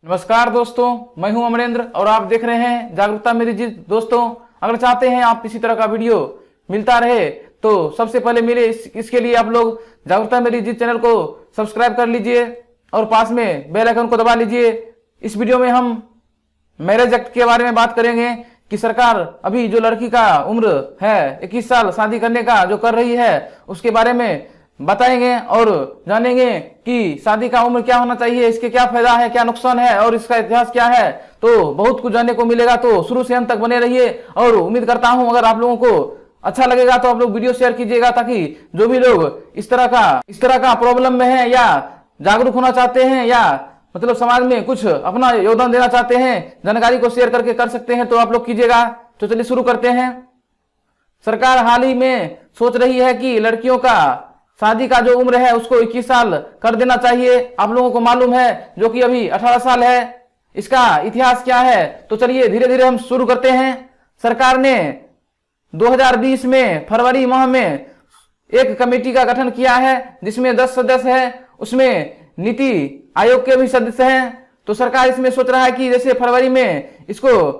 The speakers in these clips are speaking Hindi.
नमस्कार दोस्तों, मैं हूं अमरेंद्र और आप देख रहे हैं जागरूकता मेरी जीत। दोस्तों, अगर चाहते हैं आप इसी तरह का वीडियो मिलता रहे तो सबसे पहले मिले इसके लिए आप लोग जागरूकता मेरी जीत चैनल को सब्सक्राइब कर लीजिए और पास में बेल आइकन को दबा लीजिए। इस वीडियो में हम मैरिज एक्ट के बारे में बात करेंगे कि सरकार अभी जो लड़की का उम्र है 21 साल शादी करने का जो कर रही है उसके बारे में बताएंगे और जानेंगे कि शादी का उम्र क्या होना चाहिए, इसके क्या फायदा है, क्या नुकसान है और इसका इतिहास क्या है। तो बहुत कुछ जानने को मिलेगा, तो शुरू से अंत तक बने रहिए। और उम्मीद करता हूं अगर आप लोगों को अच्छा लगेगा तो आप लोग वीडियो शेयर कीजिएगा, ताकि जो भी लोग इस तरह का प्रॉब्लम में है या जागरूक होना चाहते हैं या मतलब समाज में कुछ अपना योगदान देना चाहते हैं, जानकारी को शेयर करके कर सकते हैं, तो आप लोग कीजिएगा। तो चलिए शुरू करते हैं। सरकार हाल ही में सोच रही है कि लड़कियों का शादी का जो उम्र है उसको 21 साल कर देना चाहिए। आप लोगों को मालूम है जो कि अभी 18 साल है। इसका इतिहास क्या है, तो चलिए धीरे धीरे हम शुरू करते हैं। सरकार ने 2020 में फरवरी माह में एक कमेटी का गठन किया है जिसमें 10 सदस्य हैं, उसमें नीति आयोग के भी सदस्य हैं। तो सरकार इसमें सोच रहा है कि जैसे फरवरी में इसको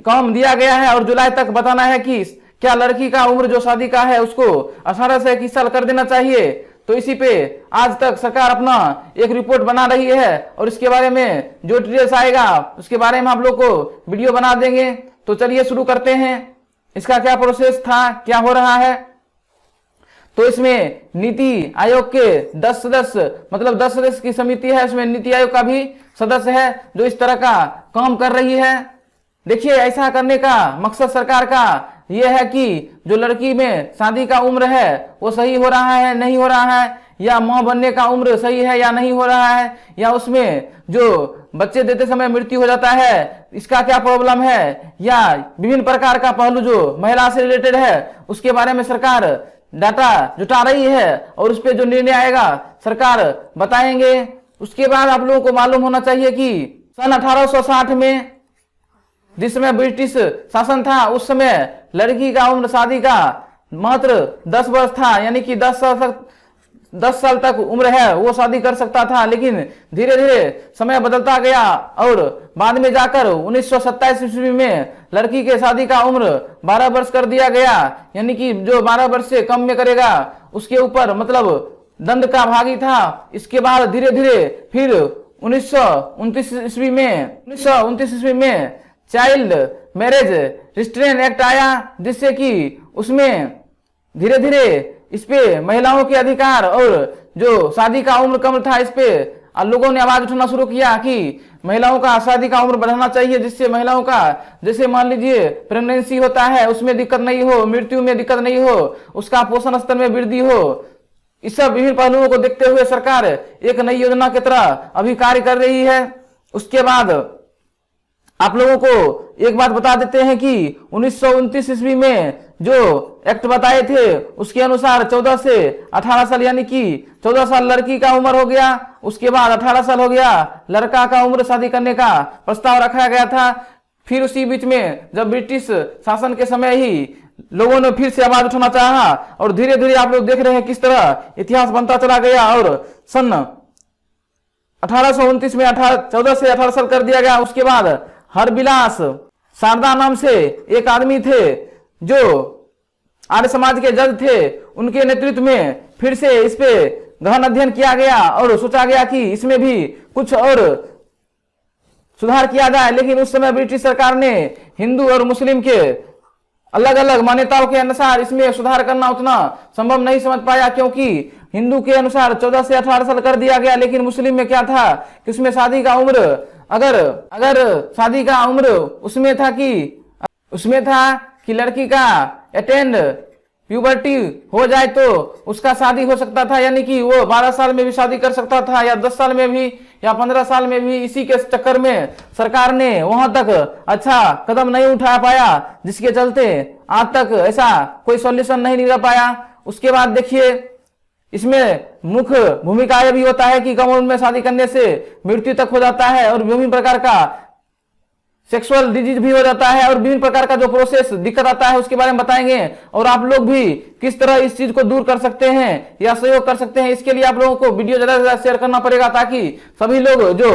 काम दिया गया है और जुलाई तक बताना है कि क्या लड़की का उम्र जो शादी का है उसको 18 से 21 साल कर देना चाहिए। तो इसी पे आज तक सरकार अपना एक रिपोर्ट बना रही है और इसके बारे में जो डिटेल्स आएगा उसके बारे में आप लोग को वीडियो बना देंगे। तो चलिए शुरू करते हैं। इसका क्या प्रोसेस था, क्या हो रहा है। तो इसमें नीति आयोग के 10 सदस्य मतलब 10 सदस्य की समिति है, उसमें नीति आयोग का भी सदस्य है जो इस तरह का काम कर रही है। देखिए, ऐसा करने का मकसद सरकार का यह है कि जो लड़की में शादी का उम्र है वो सही हो रहा है नहीं हो रहा है, या मां बनने का उम्र सही है या नहीं हो रहा है, या उसमें जो बच्चे देते समय मृत्यु हो जाता है इसका क्या प्रॉब्लम है, या विभिन्न प्रकार का पहलू जो महिला से रिलेटेड है उसके बारे में सरकार डाटा जुटा रही है और उस पर जो निर्णय आएगा सरकार बताएंगे। उसके बाद आप लोगों को मालूम होना चाहिए कि सन 1860 में जिस समय ब्रिटिश शासन था उस समय लड़की का उम्र शादी का मात्र 10 वर्ष था, यानी कि 10 साल तक उम्र है वो शादी कर सकता था। लेकिन धीरे धीरे समय बदलता गया और बाद में जाकर 1927 ईस्वी में लड़की के शादी का उम्र 12 वर्ष कर दिया गया, यानी कि जो 12 वर्ष से कम में करेगा उसके ऊपर मतलब दंड का भागी था। इसके बाद धीरे धीरे फिर 1929 ईस्वी में चाइल्ड मैरिज रिस्ट्रेन एक्ट आया, जिससे कि उसमें धीरे धीरे इस पे महिलाओं के अधिकार और जो शादी का उम्र कम था इस पे लोगों ने आवाज उठाना शुरू किया कि महिलाओं का शादी का उम्र बढ़ाना चाहिए, जिससे महिलाओं का जैसे मान लीजिए प्रेगनेंसी होता है उसमें दिक्कत नहीं हो, मृत्यु में दिक्कत नहीं हो, उसका पोषण स्तर में वृद्धि हो। इस सब विभिन्न पहलुओं को देखते हुए सरकार एक नई योजना की तरह अभी कार्य कर रही है। उसके बाद आप लोगों को एक बात बता देते हैं कि 1929 ईस्वी में जो एक्ट बताए थे उसके अनुसार 14 से 18 साल यानी कि 14 साल लड़की का उम्र हो गया, उसके बाद 18 साल हो गया लड़का का उम्र शादी करने का प्रस्ताव रखा गया था। फिर उसी बीच में जब ब्रिटिश शासन के समय ही लोगों ने फिर से आवाज उठाना चाहा और धीरे धीरे आप लोग देख रहे हैं किस तरह इतिहास बनता चला गया और सन 1829 में 14 से 18 साल कर दिया गया। उसके बाद हरबिलास शारदा नाम से एक आदमी थे जो आर्य समाज के जज थे, उनके नेतृत्व में फिर से इस पे गहन अध्ययन किया गया और सोचा गया कि इसमें भी कुछ और सुधार किया जाए। लेकिन उस समय ब्रिटिश सरकार ने हिंदू और मुस्लिम के अलग अलग मान्यताओं के अनुसार इसमें सुधार करना उतना संभव नहीं समझ पाया, क्योंकि हिंदू के अनुसार 14 से 18 साल कर दिया गया, लेकिन मुस्लिम में क्या था कि उसमें शादी का उम्र अगर शादी का उम्र उसमें था कि लड़की का अटेंड प्यूबर्टी हो जाए तो उसका शादी हो सकता था, यानी कि वो 12 साल में भी शादी कर सकता था या 10 साल में भी या 15 साल में भी। इसी के चक्कर में सरकार ने वहां तक अच्छा कदम नहीं उठा पाया, जिसके चलते आज तक ऐसा कोई सॉल्यूशन नहीं निकल पाया। उसके बाद देखिए इसमें मुख्य भूमिका यह भी होता है कि कम उम्र में शादी करने से मृत्यु तक हो जाता है और विभिन्न प्रकार का सेक्सुअल डिजीज भी हो जाता है और विभिन्न प्रकार का जो प्रोसेस दिक्कत आता है उसके बारे में बताएंगे। और आप लोग भी किस तरह इस चीज को दूर कर सकते हैं या सहयोग कर सकते हैं, इसके लिए आप लोगों को वीडियो ज्यादा से ज्यादा शेयर करना पड़ेगा, ताकि सभी लोग जो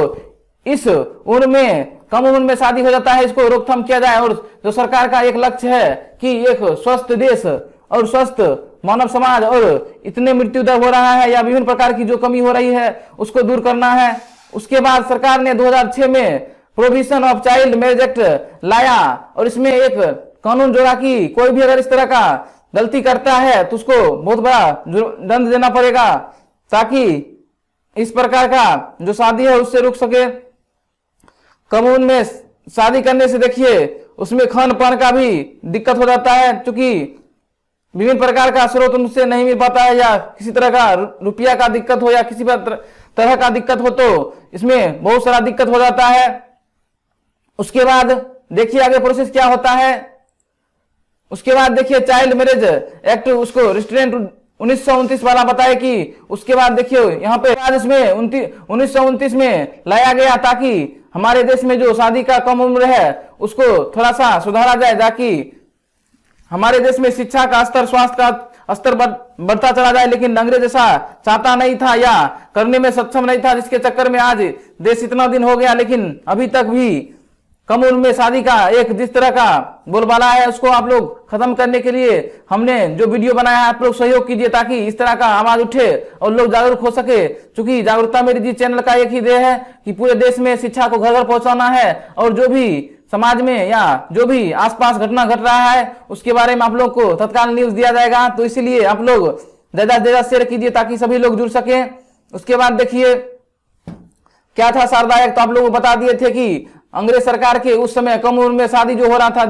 इस उम्र में, कम उम्र में शादी हो जाता है, इसको रोकथाम किया जाए। और जो सरकार का एक लक्ष्य है कि एक स्वस्थ देश और स्वस्थ मानव समाज, और इतने मृत्यु दर हो रहा है या विभिन्न प्रकार की जो कमी हो रही है उसको दूर करना है। उसके बाद सरकार ने 2006 में prohibition of child marriage act लाया और इसमें एक कानून जोड़ा कि कोई भी अगर इस तरह का गलती करता है तो उसको बहुत बड़ा दंड देना पड़ेगा, ताकि इस प्रकार का जो शादी है उससे रुक सके। कम उम्र में शादी करने से देखिए उसमें खान पान का भी दिक्कत हो जाता है, क्योंकि विभिन्न प्रकार का स्रोत उनसे नहीं मिल पाता है, या किसी तरह का रुपया का दिक्कत हो या किसी तरह का दिक्कत हो तो इसमें बहुत सारा दिक्कत हो जाता है। उसके बाद देखिए आगे प्रोसेस क्या होता है। उसके बाद देखिए चाइल्ड मैरिज एक्ट, उसको रिस्ट्रेंट 1929 वाला बताए कि उसके बाद देखिए यहाँ पे आज इसमें 1929 में लाया गया ताकि हमारे देश में जो शादी का कम उम्र है उसको थोड़ा सा सुधारा जाए, ताकि हमारे देश में शिक्षा का स्तर, स्वास्थ्य का स्तर बढ़ता चला जाए। लेकिन अंग्रेज ऐसा चाहता नहीं था या करने में सक्षम नहीं था, जिसके चक्कर में आज देश इतना दिन हो गया लेकिन अभी तक भी कम उम्र में शादी का एक जिस तरह का बोलबाला है उसको आप लोग खत्म करने के लिए हमने जो वीडियो बनाया है, आप लोग सहयोग कीजिए ताकि इस तरह का आवाज उठे और लोग जागरूक हो सके। क्योंकि जागरूकता मेरी जी चैनल का एक ही ध्येय है कि पूरे देश में शिक्षा को घर घर पहुंचाना है, और जो भी समाज में या जो भी आसपास घटना घट रहा है उसके बारे में आप लोग को तत्काल न्यूज दिया जाएगा। तो इसीलिए आप लोग ज्यादा से ज्यादा शेयर कीजिए ताकि सभी लोग जुड़ सके। उसके बाद देखिए क्या था शारदा एक्ट, तो आप लोग को बता दिए थे कि अंग्रेज सरकार के उस समय कम उम्र में शादी जो हो रहा था,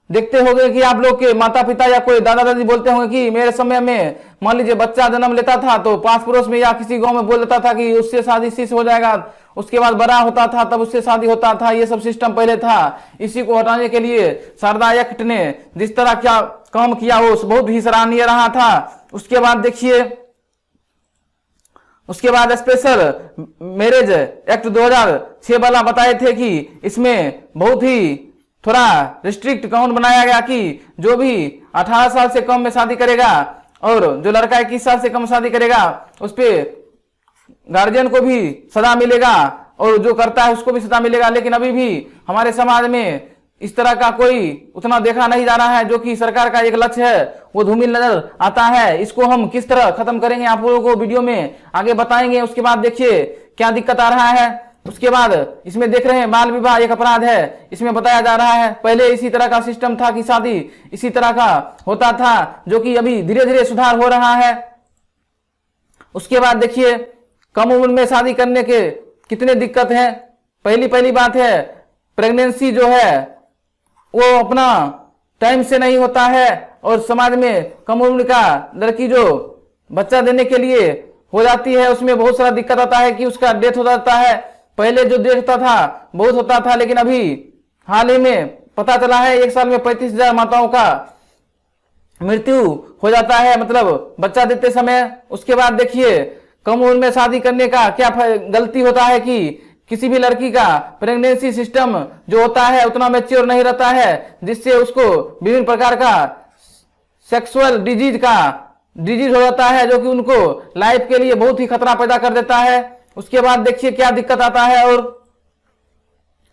देखते होंगे कि आप लोग के माता पिता या कोई दादा दादी बोलते होंगे कि मेरे समय में मान लीजिए बच्चा जन्म लेता था तो पास पड़ोस में या किसी गांव में बोल देता था कि उससे शादी शीश हो जाएगा, उसके बाद बड़ा होता था तब उससे शादी होता था। ये सब सिस्टम पहले था। इसी को हटाने के लिए शारदा एक्ट ने जिस तरह क्या काम किया वो बहुत ही सराहनीय रहा था। उसके बाद देखिए, उसके बाद स्पेशल मैरिज एक्ट 2006 वाला बताए थे कि इसमें बहुत ही थोड़ा रिस्ट्रिक्ट कानून बनाया गया कि जो भी 18 साल से कम में शादी करेगा और जो लड़का 21 साल से कम शादी करेगा उस पर गार्जियन को भी सजा मिलेगा और जो करता है उसको भी सजा मिलेगा। लेकिन अभी भी हमारे समाज में इस तरह का कोई उतना देखा नहीं जा रहा है, जो कि सरकार का एक लक्ष्य है वो धूमिल नजर आता है। इसको हम किस तरह खत्म करेंगे आप लोगों को वीडियो में आगे बताएंगे। उसके बाद देखिए क्या दिक्कत आ रहा है। उसके बाद इसमें देख रहे हैं बाल विवाह एक अपराध है, इसमें बताया जा रहा है पहले इसी तरह का सिस्टम था कि शादी इसी तरह का होता था, जो कि अभी धीरे धीरे सुधार हो रहा है। उसके बाद देखिए कम उम्र में शादी करने के कितने दिक्कत है। पहली बात है प्रेगनेंसी जो है वो अपना टाइम से नहीं होता है, और समाज में कम उम्र का लड़की जो बच्चा देने के लिए हो जाती है उसमें बहुत सारा दिक्कत आता है कि उसका डेथ हो जाता है। पहले जो डेथ होता था बहुत होता था, लेकिन अभी हाल ही में पता चला है 1 साल में 35,000 माताओं का मृत्यु हो जाता है, मतलब बच्चा देते समय। उसके बाद देखिए कम उम्र में शादी करने का क्या गलती होता है कि किसी भी लड़की का प्रेगनेंसी सिस्टम जो होता है उतना मैच्योर नहीं रहता है, जिससे उसको विभिन्न प्रकार का सेक्सुअल डिजीज हो जाता है, जो कि उनको लाइफ के लिए बहुत ही खतरा पैदा कर देता है। उसके बाद देखिए क्या दिक्कत आता है। और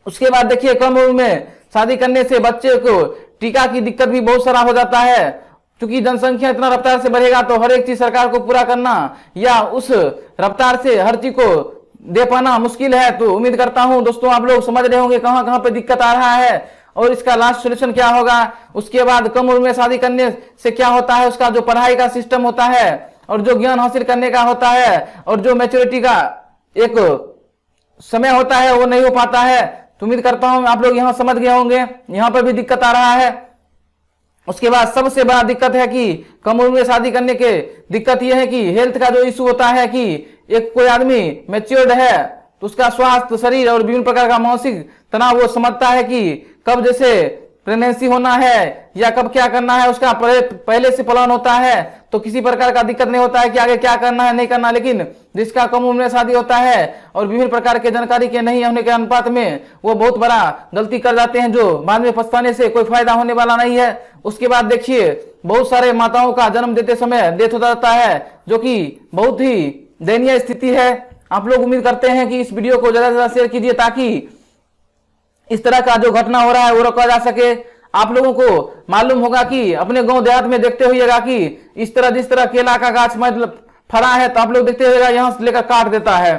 उसके बाद देखिए कम उम्र में शादी करने से बच्चे को टीका की दिक्कत भी बहुत सारा हो जाता है, क्योंकि जनसंख्या इतना रफ्तार से बढ़ेगा तो हर एक चीज सरकार को पूरा करना या उस रफ्तार से हर चीज को दे पाना मुश्किल है। तो उम्मीद करता हूं दोस्तों आप लोग समझ रहे होंगे कहां कहां पे दिक्कत आ रहा है और इसका लास्ट सोल्यूशन क्या होगा। उसके बाद कम उम्र में शादी करने से क्या होता है, उसका जो पढ़ाई का सिस्टम होता है और जो ज्ञान हासिल करने का होता है और जो मैच्योरिटी का एक समय होता है वो नहीं हो पाता है। तो उम्मीद करता हूं आप लोग यहां समझ गए होंगे, यहां पर भी दिक्कत आ रहा है। उसके बाद सबसे बड़ा दिक्कत है कि कम उम्र में शादी करने के दिक्कत यह है कि हेल्थ का जो इशू होता है कि एक कोई आदमी मैच्योर्ड है तो उसका स्वास्थ्य, शरीर और विभिन्न प्रकार का मानसिक तनाव वो समझता है कि कब जैसे प्रेगनेंसी होना है या कब क्या करना है, उसका पहले से प्लान होता है, तो किसी प्रकार का दिक्कत नहीं होता है कि आगे क्या करना है नहीं करना। लेकिन जिसका कम उम्र में शादी होता है और विभिन्न प्रकार के जानकारी के नहीं होने के अनुपात में वो बहुत बड़ा गलती कर जाते हैं, जो बाद में पछताने से कोई फायदा होने वाला नहीं है। उसके बाद देखिए बहुत सारे माताओं का जन्म देते समय डेथ हो जाता है, जो कि बहुत ही दयनीय स्थिति है। आप लोग उम्मीद करते हैं कि इस वीडियो को ज्यादा से ज्यादा शेयर कीजिए ताकि इस तरह का जो घटना हो रहा है वो रोका जा सके। आप लोगों को मालूम होगा कि अपने गांव देहात में देखते होइएगा कि इस तरह जिस तरह केला का गाछ मतलब फड़ा है तो आप लोग देखते होइएगा यहां से लेकर काट देता है।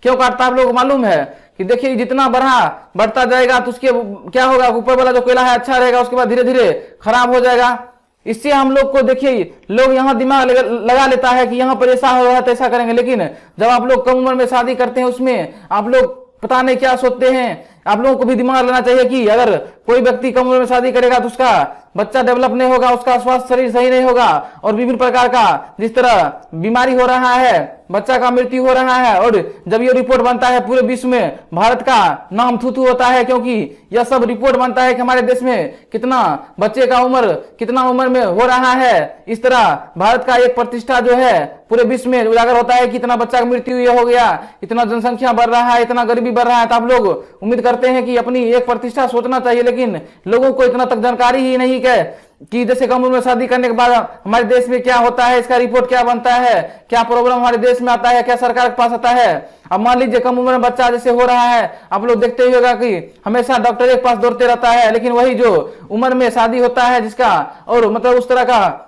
क्यों काटता है आप लोगों को मालूम है कि देखिए जितना बढ़ता जाएगा तो उसके क्या होगा, ऊपर वाला जो केला है अच्छा रहेगा, उसके बाद धीरे धीरे खराब हो जाएगा। इससे हम लोग को देखिए लोग यहाँ दिमाग लगा लेता है कि यहाँ पर ऐसा हो रहा है तो ऐसा करेंगे, लेकिन जब आप लोग कम उम्र में शादी करते हैं उसमें आप लोग पता नहीं क्या सोचते हैं। आप लोगों को भी दिमाग लगाना चाहिए कि अगर कोई व्यक्ति कम उम्र में शादी करेगा तो उसका बच्चा डेवलप नहीं होगा, उसका स्वास्थ्य शरीर सही नहीं होगा और विभिन्न प्रकार का जिस तरह बीमारी हो रहा है, बच्चा का मृत्यु हो रहा है। और जब ये रिपोर्ट बनता है पूरे विश्व में भारत का नाम थू होता है, क्योंकि यह सब रिपोर्ट बनता है कि हमारे देश में कितना बच्चे का उम्र कितना उम्र में हो रहा है। इस तरह भारत का एक प्रतिष्ठा जो है पूरे विश्व में उजागर होता है कि इतना बच्चा का मृत्यु ये हो गया, इतना जनसंख्या बढ़ रहा है, इतना गरीबी बढ़ रहा है। तो आप लोग उम्मीद करते हैं कि अपनी एक प्रतिष्ठा सोचना चाहिए, लेकिन लोगों को इतना तक जानकारी ही नहीं है कि जैसे कम उम्र में शादी करने के बाद हमारे देश में क्या होता है, इसका रिपोर्ट क्या बनता है, क्या प्रॉब्लम हमारे देश में आता है, क्या सरकार के पास आता है। अब मान लीजिए कम उम्र में बच्चा जैसे हो रहा है, आप लोग देखते ही होगा कि हमेशा डॉक्टर के पास दौड़ते रहता है, लेकिन वही जो उम्र में शादी होता है जिसका और मतलब उस तरह का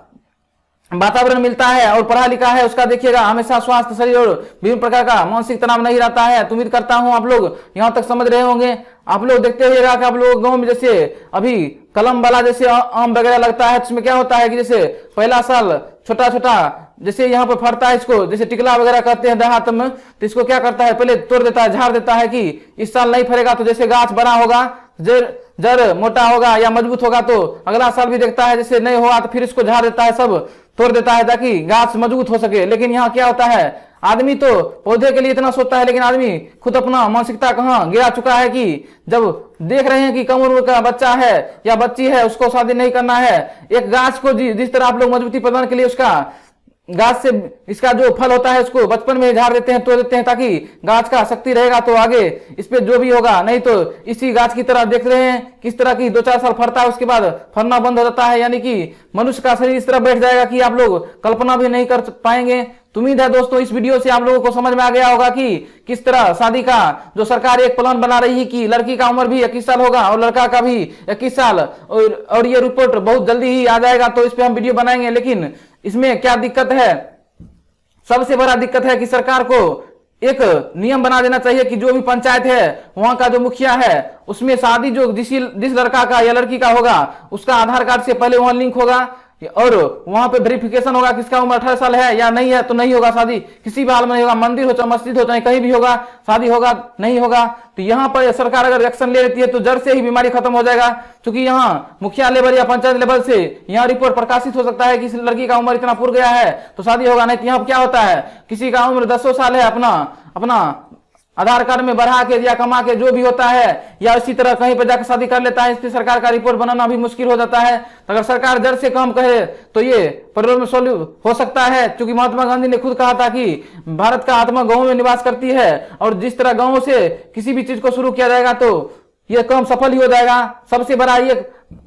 वातावरण मिलता है और पढ़ा लिखा है उसका देखिएगा हमेशा स्वास्थ्य शरीर और विभिन्न प्रकार का मानसिक तनाव नहीं रहता है। तो उम्मीद करता हूं आप लोग यहां तक समझ रहे होंगे। आप लोग देखते हुएगा कि आप लोग गांव में जैसे अभी कलम वाला जैसे आम वगैरह लगता है, इसमें क्या होता है कि जैसे पहला साल छोटा छोटा जैसे यहाँ पर फड़ता है, इसको जैसे टिकला वगैरह करते हैं देहात में, तो इसको क्या करता है पहले तोड़ देता है, झाड़ देता है कि इस साल नहीं फरेगा। तो जैसे गाछ बड़ा होगा, जड़ मोटा होगा या मजबूत होगा तो अगला साल भी देखता है जैसे नहीं होगा तो फिर इसको झाड़ देता है, सब तोड़ देता है ताकि गाछ मजबूत हो सके। लेकिन यहाँ क्या होता है, आदमी तो पौधे के लिए इतना सोचता है, लेकिन आदमी खुद अपना मानसिकता कहाँ गिरा चुका है कि जब देख रहे हैं कि कम उम्र का बच्चा है या बच्ची है उसको शादी नहीं करना है। एक गाछ को जिस तरह आप लोग मजबूती प्रदान के लिए उसका गाछ से इसका जो फल होता है उसको बचपन में झाड़ देते हैं, तोड़ देते हैं ताकि गाछ का शक्ति रहेगा तो आगे इस पे जो भी होगा, नहीं तो इसी गाछ की तरह देख रहे हैं किस तरह की 2-4 साल फरता है उसके बाद फरना बंद हो जाता है। यानी कि मनुष्य का शरीर इस तरह बैठ जाएगा कि आप लोग कल्पना भी नहीं कर पाएंगे। तो उम्मीद है दोस्तों इस वीडियो से आप लोगों को समझ में आ गया होगा कि किस तरह शादी का जो सरकार एक प्लान बना रही है कि लड़की का उम्र भी 21 साल होगा और लड़का का भी 21 साल और ये रिपोर्ट बहुत जल्दी ही आ जाएगा, तो इस पे हम वीडियो बनाएंगे। लेकिन इसमें क्या दिक्कत है, सबसे बड़ा दिक्कत है कि सरकार को एक नियम बना देना चाहिए कि जो भी पंचायत है वहां का जो मुखिया है उसमें शादी जो जिस लड़का का या लड़की का होगा उसका आधार कार्ड से पहले वहां लिंक होगा और वहां पे वेरिफिकेशन होगा किसका उम्र 18 साल है या नहीं है, तो नहीं होगा शादी, किसी भी हाल में नहीं होगा। मंदिर हो चाहे मस्जिद हो चाहे कहीं भी होगा शादी होगा नहीं होगा। तो यहाँ पर सरकार अगर एक्शन ले लेती है तो जड़ से ही बीमारी खत्म हो जाएगा, क्योंकि यहाँ मुखिया लेवल या पंचायत लेवल से यहाँ रिपोर्ट प्रकाशित हो सकता है कि इस लड़की का उम्र इतना पूर गया है तो शादी होगा। नहीं तो यहाँ क्या होता है किसी का उम्र 10 साल है, अपना आधार कार्ड में बढ़ा के या कमा के जो भी होता है या इसी तरह कहीं पर जाकर शादी कर लेता है, इस पे सरकार का रिपोर्ट बनाना भी मुश्किल हो जाता है। तो अगर सरकार जड़ से काम कहे तो ये प्रॉब्लम सोल्व हो सकता है, क्योंकि महात्मा गांधी ने खुद कहा था कि भारत का आत्मा गांव में निवास करती है और जिस तरह गांव से किसी भी चीज को शुरू किया जाएगा तो ये काम सफल ही हो जाएगा। सबसे बड़ा ये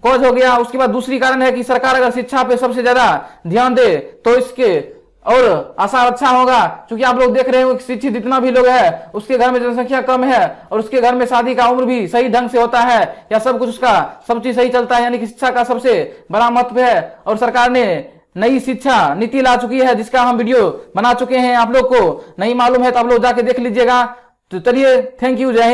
कॉज हो गया। उसके बाद दूसरी कारण है कि सरकार अगर शिक्षा पे सबसे ज्यादा ध्यान दे तो इसके और आसार अच्छा होगा, क्योंकि आप लोग देख रहे हो शिक्षित जितना भी लोग है उसके घर में जनसंख्या कम है और उसके घर में शादी का उम्र भी सही ढंग से होता है या सब कुछ उसका सब चीज सही चलता है। यानी कि शिक्षा का सबसे बड़ा महत्व है और सरकार ने नई शिक्षा नीति ला चुकी है जिसका हम वीडियो बना चुके हैं। आप लोग को नहीं मालूम है तो आप लोग जाके देख लीजिएगा। तो चलिए, थैंक यू, जय हिंद।